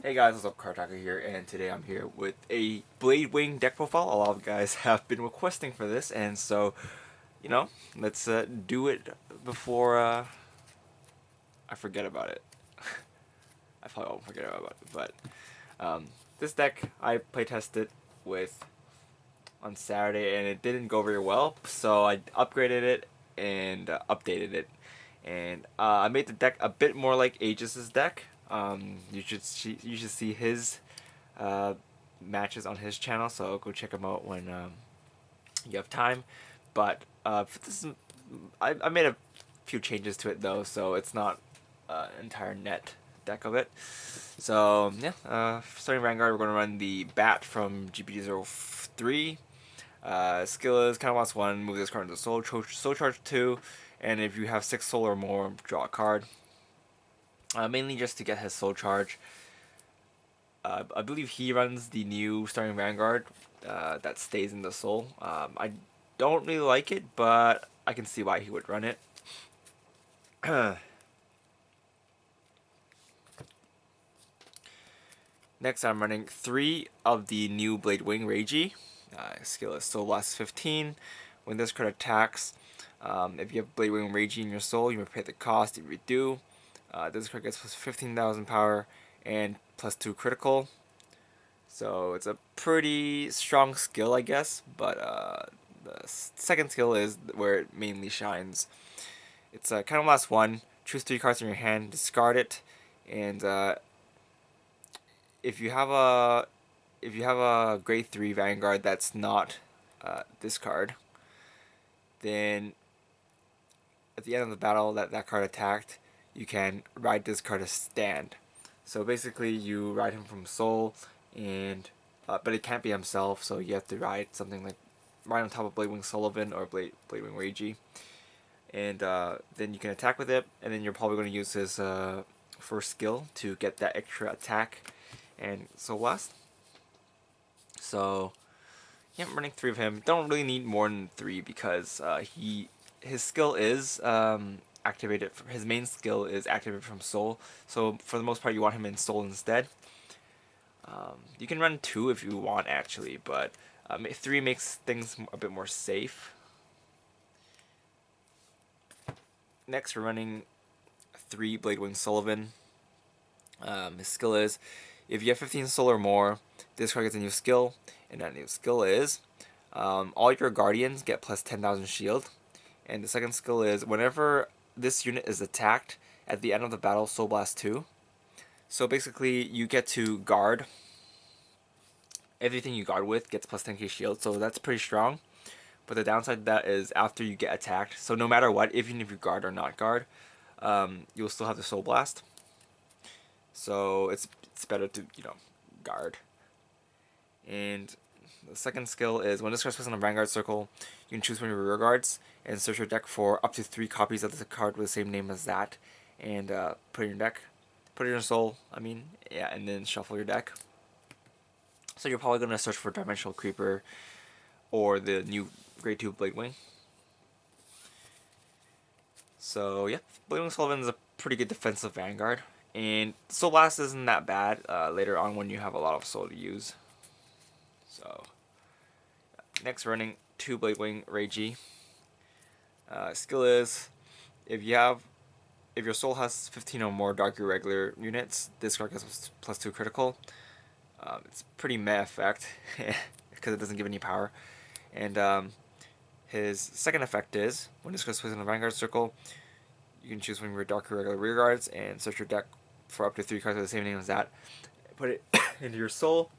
Hey guys, what's up? Cardfight here, and today I'm here with a Blade Wing deck profile. A lot of guys have been requesting for this, and so, you know, let's do it before I forget about it. I probably won't forget about it, but this deck I playtested with on Saturday, and it didn't go very well, so I upgraded it and updated it, and I made the deck a bit more like Aegis's deck. You should see his uh, matches on his channel, so go check him out when you have time. But I made a few changes to it though, so it's not an entire net deck of it. So yeah, starting Vanguard, we're going to run the Bat from G-BT03. Skill is kind of lost one, move this card into soul charge 2, and if you have 6 soul or more, draw a card. Mainly just to get his soul charge. I believe he runs the new starting Vanguard that stays in the soul. I don't really like it, but I can see why he would run it. Next, I'm running 3 of the new Blade Wing Reijy. Skill is Soul Blast 15. When this card attacks, if you have Blade Wing Reijy in your soul, you may pay the cost. If you do, this card gets plus 15,000 power and plus 2 critical. So it's a pretty strong skill, I guess, but the second skill is where it mainly shines. It's kind of last one. Choose 3 cards in your hand, discard it, and if you have a grade 3 Vanguard that's not this card, then at the end of the battle that card attacked, you can ride this card as stand. So basically, you ride him from Soul, and but it can't be himself, so you have to ride something like right on top of Bladewing Sullivan or Bladewing Reijy, and then you can attack with it, and then you're probably going to use his first skill to get that extra attack and Soul Blast. So yeah, I'm running 3 of him. Don't really need more than 3 because his skill is activated. His main skill is activated from Soul. So for the most part, you want him in Soul instead. You can run 2 if you want actually, but 3 makes things a bit more safe. Next, we're running 3 Bladewing Sullivan. His skill is, if you have 15 soul or more, this card gets a new skill, and that new skill is, all your guardians get plus 10,000 shield. And the second skill is, whenever this unit is attacked, at the end of the battle, Soul Blast 2. So basically, you get to guard. Everything you guard with gets plus 10k shield, so that's pretty strong. But the downside to that is after you get attacked, so no matter what, even if you guard or not guard, you'll still have the Soul Blast. So it's better to, guard. And the second skill is when this card is placed on a Vanguard circle, you can choose one of your rear guards and search your deck for up to 3 copies of the card with the same name as that, and put it in your deck. Put it in your soul, yeah, and then shuffle your deck. So you're probably going to search for Dimensional Creeper or the new Grade 2 Blade Wing. So yeah, Blade Wing Sullivan is a pretty good defensive Vanguard. And Soul Blast isn't that bad later on when you have a lot of soul to use. So next, running 2 Blade Wing Reijy. Skill is, if your soul has 15 or more Dark Irregular units, this card gets plus 2 critical. It's pretty meh effect because it doesn't give any power. And his second effect is, when this card is placed in the Vanguard circle, you can choose one of your Dark Irregular rear guards and search your deck for up to 3 cards with the same name as that. Put it into your soul,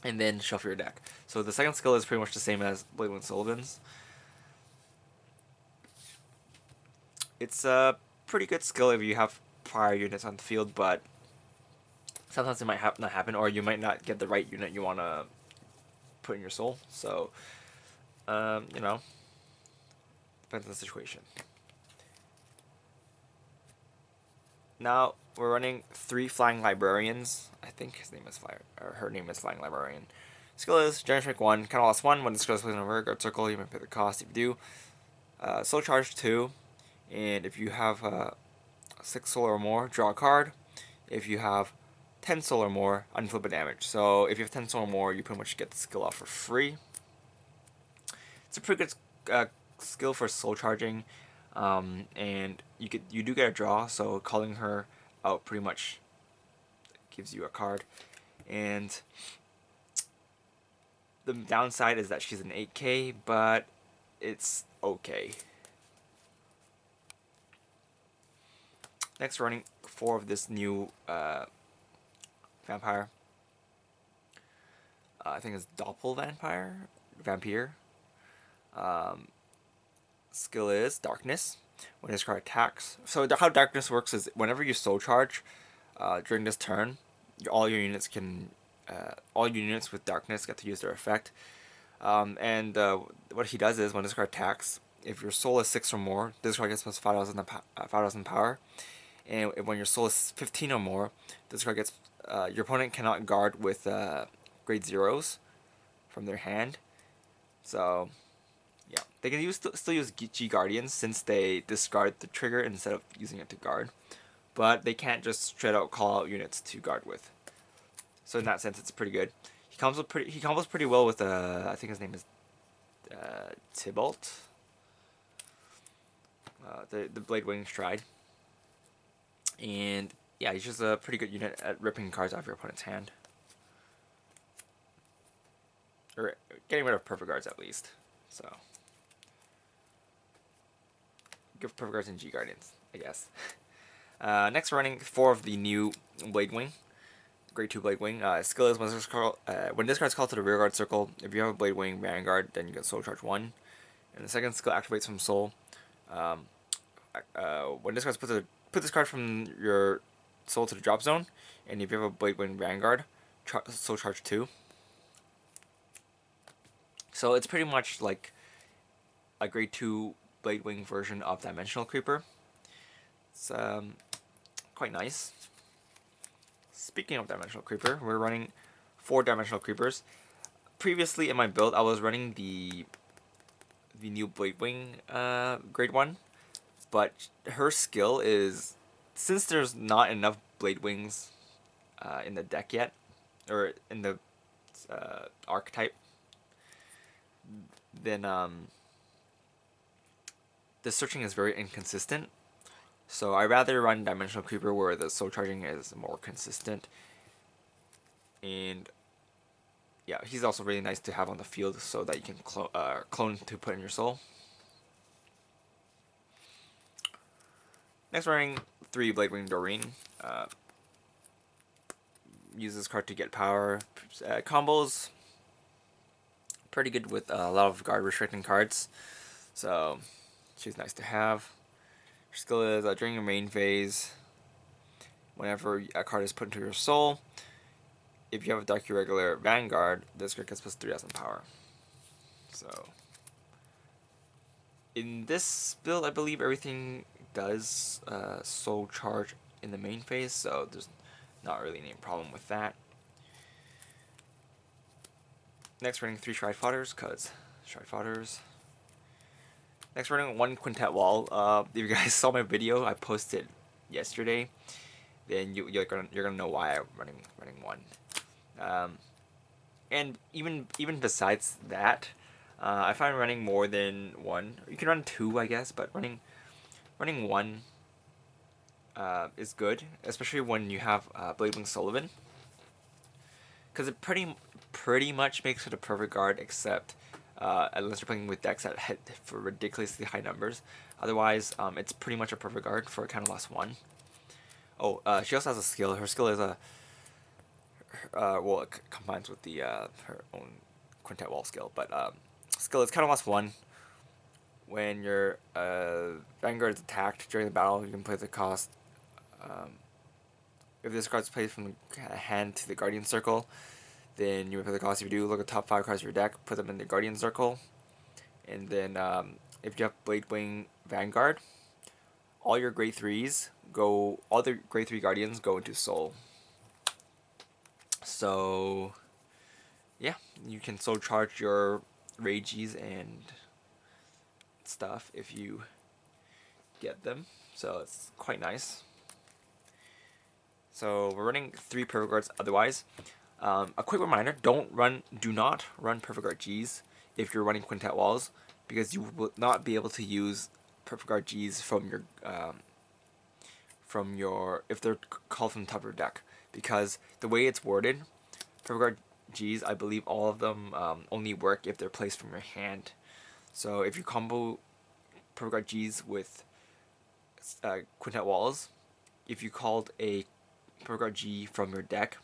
and then shuffle your deck. So the second skill is pretty much the same as Blade Wing Sullivan's. It's a pretty good skill if you have prior units on the field, but sometimes it might not happen, or you might not get the right unit you want to put in your soul. So, depends on the situation. Now we're running 3 Flying Librarians. I think his name is her name is Flying Librarian. Skill is Generation 1, kind of lost 1. When this goes in a rear guard circle, you may pay the cost. If you do, Soul Charge 2, and if you have 6 soul or more, draw a card. If you have 10 soul or more, unflippable damage. So if you have 10 soul or more, you pretty much get the skill off for free. It's a pretty good skill for soul charging, and you do get a draw. So calling her out pretty much gives you a card, and the downside is that she's an 8K, but it's okay. Next, we're running 4 of this new vampire. I think it's Vampire. Skill is Darkness. When this card attacks, so how Darkness works is whenever you soul charge during this turn, all units with Darkness get to use their effect. And what he does is when this card attacks, if your soul is 6 or more, this card gets plus 5,000 power. And when your soul is 15 or more, this card gets your opponent cannot guard with grade 0s from their hand. So yeah, they can still use G-Guardians since they discard the trigger instead of using it to guard. But they can't just straight out call out units to guard with. So in that sense, it's pretty good. He combos pretty well with I think his name is Tybalt. The Blade Wing Stride. And yeah, he's just a pretty good unit at ripping cards off your opponent's hand. Or getting rid of perfect guards at least. So give perfect guards and G Guardians, I guess. Next, we're running 4 of the new Blade Wing. Grade 2 Blade Wing. Skill is when this card's called to the rearguard circle, if you have a Blade Wing Vanguard, then you get Soul Charge 1. And the second skill activates from Soul. When this card's put this card from your Soul to the drop zone, and if you have a Blade Wing Vanguard, Soul Charge 2. So it's pretty much like a grade 2 Blade Wing version of Dimensional Creeper. It's quite nice. Speaking of Dimensional Creeper, we're running 4 Dimensional Creepers. Previously in my build, I was running the new Blade Wing grade 1, but her skill is, since there's not enough Blade Wings in the deck yet, or in the archetype, then the searching is very inconsistent. So I rather run Dimensional Creeper where the soul charging is more consistent. And yeah, he's also really nice to have on the field so that you can clone to put in your soul. Next, we're running 3 Blade Wing Doreen. Use this card to get power. Combos pretty good with a lot of guard restricting cards. So she's nice to have. Her skill is during your main phase, whenever a card is put into your soul, if you have a Dark Irregular Vanguard, this card gets plus 3,000 power. So in this build, I believe everything does soul charge in the main phase, so there's not really any problem with that. Next, running 3 Stride Fodders, because Stride Fodders. Next, running 1 Quintet Wall. If you guys saw my video I posted yesterday, then you're gonna know why I'm running 1. And even besides that, I find running more than 1. You can run 2, I guess, but running 1 is good, especially when you have Blade Wing Sullivan, because it pretty much makes it a perfect guard, except unless you're playing with decks that hit for ridiculously high numbers. Otherwise, it's pretty much a perfect guard for a +1. Oh, she also has a skill. Her skill is well, it combines with the her own Quintet Wall skill, but skill is +1. When your Vanguard is attacked during the battle, you can play the cost. If this card's played from the hand to the Guardian Circle, then you play the cost. If you do, look at the top 5 cards of your deck, put them in the Guardian Circle, and then if you have Blade Wing Vanguard, all your grade 3s all the grade 3 Guardians go into Soul. So yeah, you can soul charge your Reijys and stuff if you get them. So it's quite nice. So we're running 3 Perfect Guards otherwise. A quick reminder, do not run Perfect Guard Gs if you're running Quintet Walls, because you will not be able to use Perfect Guard Gs from your if they're called from the top of your deck, because the way it's worded, Perfect Guard Gs, I believe all of them only work if they're placed from your hand. So if you combo Perfect Guard Gs with Quintet Walls, if you called a Perfect Guard G from your deck,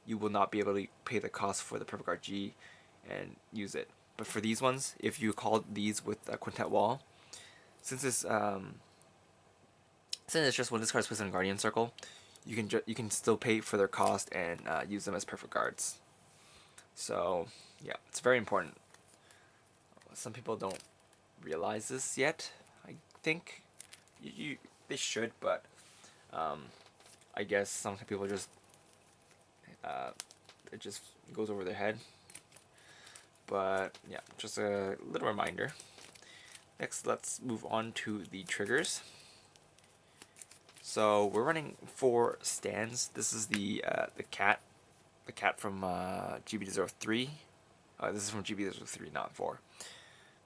you will not be able to pay the cost for the Perfect Guard G and use it. But for these ones, if you called these with a Quintet Wall, since it's just when this card is placed in a Guardian Circle, you can still pay for their cost and use them as Perfect Guards. So yeah, it's very important. Some people don't realize this yet. I think they should, but I guess some people just it just goes over their head. But yeah, just a little reminder. Next, let's move on to the triggers. So we're running 4 stands. This is the cat from G-BT03. This is from G-BT03, not 4.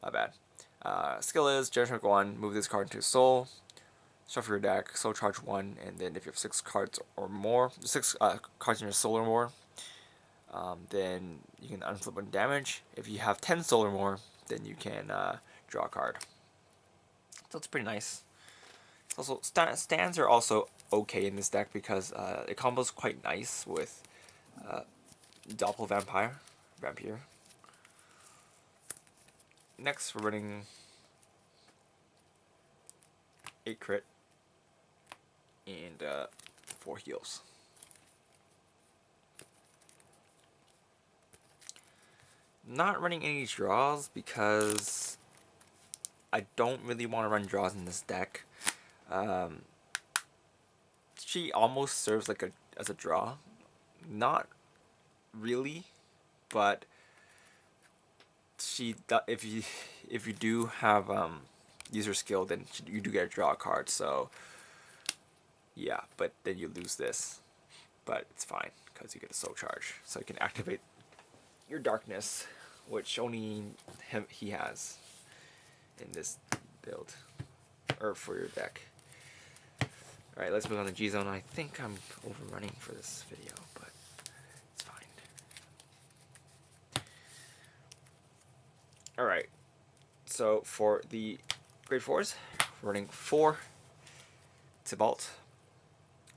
My bad. Skill is Generation 1, move this card into soul, shuffle your deck, soul charge 1, and then if you have 6 cards or more, 6 cards in your soul or more, then you can unflip 1 damage. If you have 10 soul or more, then you can draw a card. So it's pretty nice. Also, stands are also okay in this deck because it combos quite nice with Doppel Vampire. Next, we're running 8 crit and 4 heals. Not running any draws because I don't really want to run draws in this deck. She almost serves like as a draw, not really, but if you do have user skill, then you do get a draw card. So yeah, but then you lose this, but it's fine because you get a soul charge, so you can activate your darkness, which only he has in this build or for your deck. Alright, let's move on to G-Zone. I think I'm overrunning for this video, but it's fine. Alright, so for the grade 4s, we're running 4 Tybalt.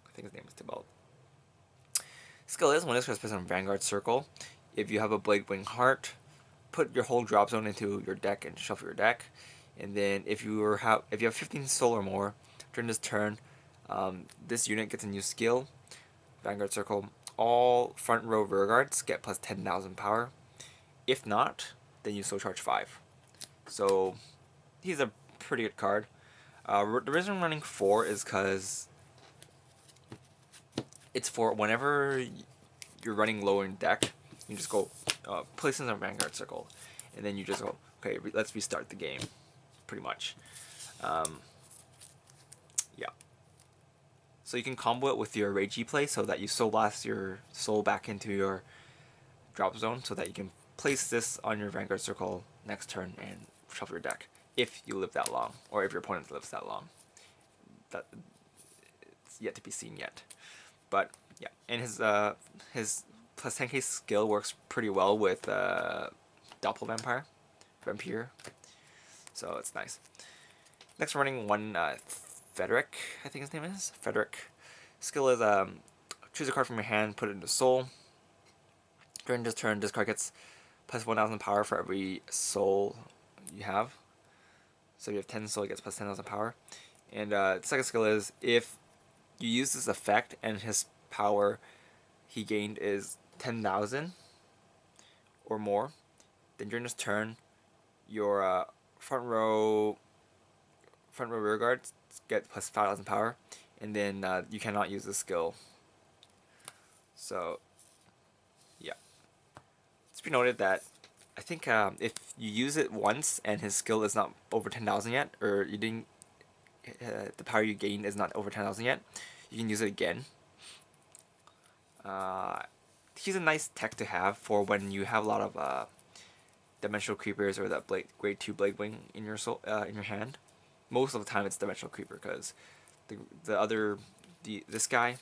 I think his name is Tybalt. Skill is, when this card is placed on Vanguard Circle, if you have a Blade Wing Heart, put your whole drop zone into your deck and shuffle your deck. And then if you have 15 soul or more, during this turn, this unit gets a new skill, Vanguard Circle. All front row rear guards get plus 10,000 power. If not, then you soul charge 5. So he's a pretty good card. The reason I'm running 4 is because it's for whenever you're running low in deck, you just go place in a Vanguard Circle, and then you just go, okay, let's restart the game, pretty much. Yeah. So you can combo it with your Reijy play so that you soul blast your soul back into your drop zone so that you can place this on your Vanguard Circle next turn and shuffle your deck if you live that long, or if your opponent lives that long. That it's yet to be seen yet. But yeah, and his plus 10k skill works pretty well with Doppel Vampire, so it's nice. Next, we're running 1 Federic, I think his name is Federic. Skill is choose a card from your hand, put it into soul. During this turn, this card gets plus 1,000 power for every soul you have. So if you have 10 soul, it gets plus 10,000 power. And the second skill is, if you use this effect and his power he gained is 10,000 or more, then during this turn, your front row rear guards get plus 5,000 power, and then you cannot use this skill. So yeah, it's be noted that I think if you use it once and his skill is not over 10,000 yet, or you didn't the power you gained is not over 10,000 yet, you can use it again. He's a nice tech to have for when you have a lot of dimensional creepers or that grade 2 blade wing in your in your hand. Most of the time it's dimensional creeper because this guy,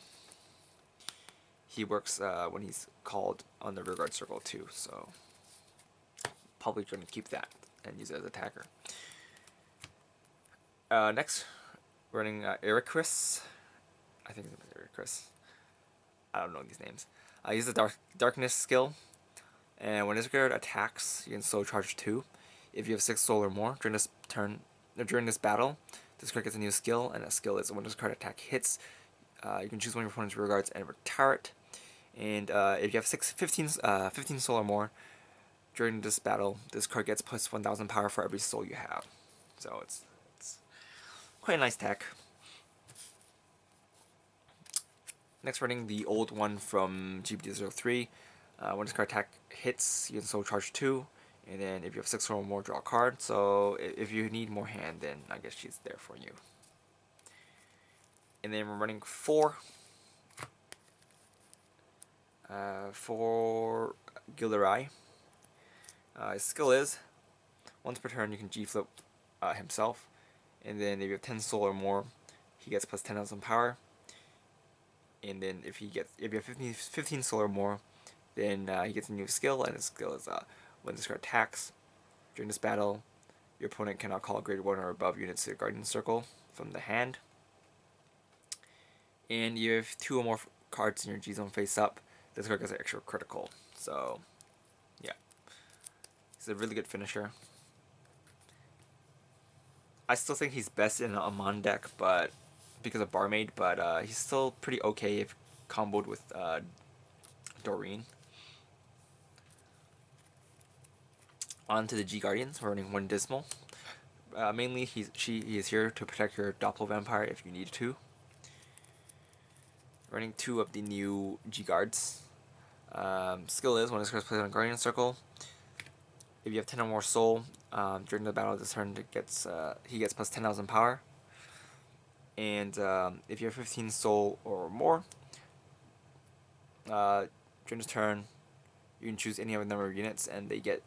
he works when he's called on the rear guard circle too, so probably going to keep that and use it as attacker. Next, running Irregular. I think it's Irregular. I don't know these names. Use the darkness skill, and when this card attacks, you can slow charge 2. If you have 6 soul or more during this turn, during this battle, this card gets a new skill, and that skill is when this card attack hits, you can choose one of your opponent's rear guards and retire it. And if you have 15 soul or more during this battle, this card gets plus 1,000 power for every soul you have. So it's quite a nice tech. Next, running the old one from G-BT07. When this card attack hits, you can soul charge 2, and then if you have 6 or more, draw a card. So if you need more hand, then I guess she's there for you. And then we're running 4 for Gilderai. His skill is, once per turn you can G-flip himself, and then if you have 10 soul or more, he gets plus 10,000 power. And then if you have 15 soul or more, then he gets a new skill, and his skill is when this card attacks during this battle, your opponent cannot call grade 1 or above units to the Guardian Circle from the hand. And you have 2 or more cards in your G-Zone face up, this card gets an extra critical. So, yeah. He's a really good finisher. I still think he's best in a Amon deck, but because of Barmaid, but he's still pretty okay if comboed with Doreen. On to the G Guardians. We're running 1 Dismal. Mainly, he is here to protect your Doppel Vampire if you need to. Running 2 of the new G Guards. Skill is when this card is placed on a Guardian Circle, if you have 10 or more soul during the battle this turn, he gets plus 10,000 power. And if you have 15 soul or more during this turn, you can choose any other number of units, and they get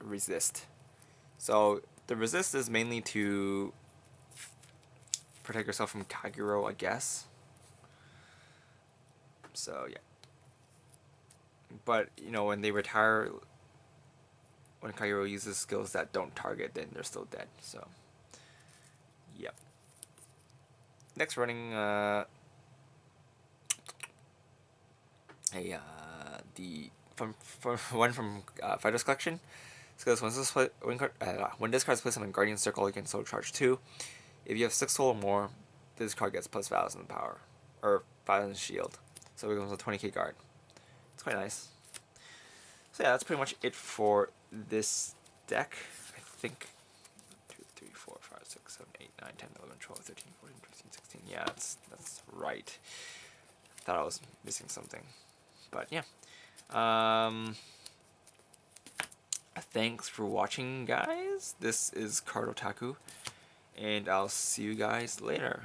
resist. So the resist is mainly to protect yourself from Kagero, I guess. So yeah. But you know, when they retire, when Kagero uses skills that don't target, then they're still dead. So yep. Next, running the one from Fighters Collection. Because when this card is placed on a Guardian Circle, you can soul charge 2. If you have 6 soul or more, this card gets plus 5,000 power, or 5,000 shield. So it becomes a 20k guard. It's quite nice. So yeah, that's pretty much it for this deck. I think 2, 3, 4, 5, 6, 7, 8, 9, 10, 11, 12, 13, 14, 15, 16. Yeah, that's right. Thought I was missing something, but yeah. Thanks for watching, guys. This is Card Otaku, and I'll see you guys later.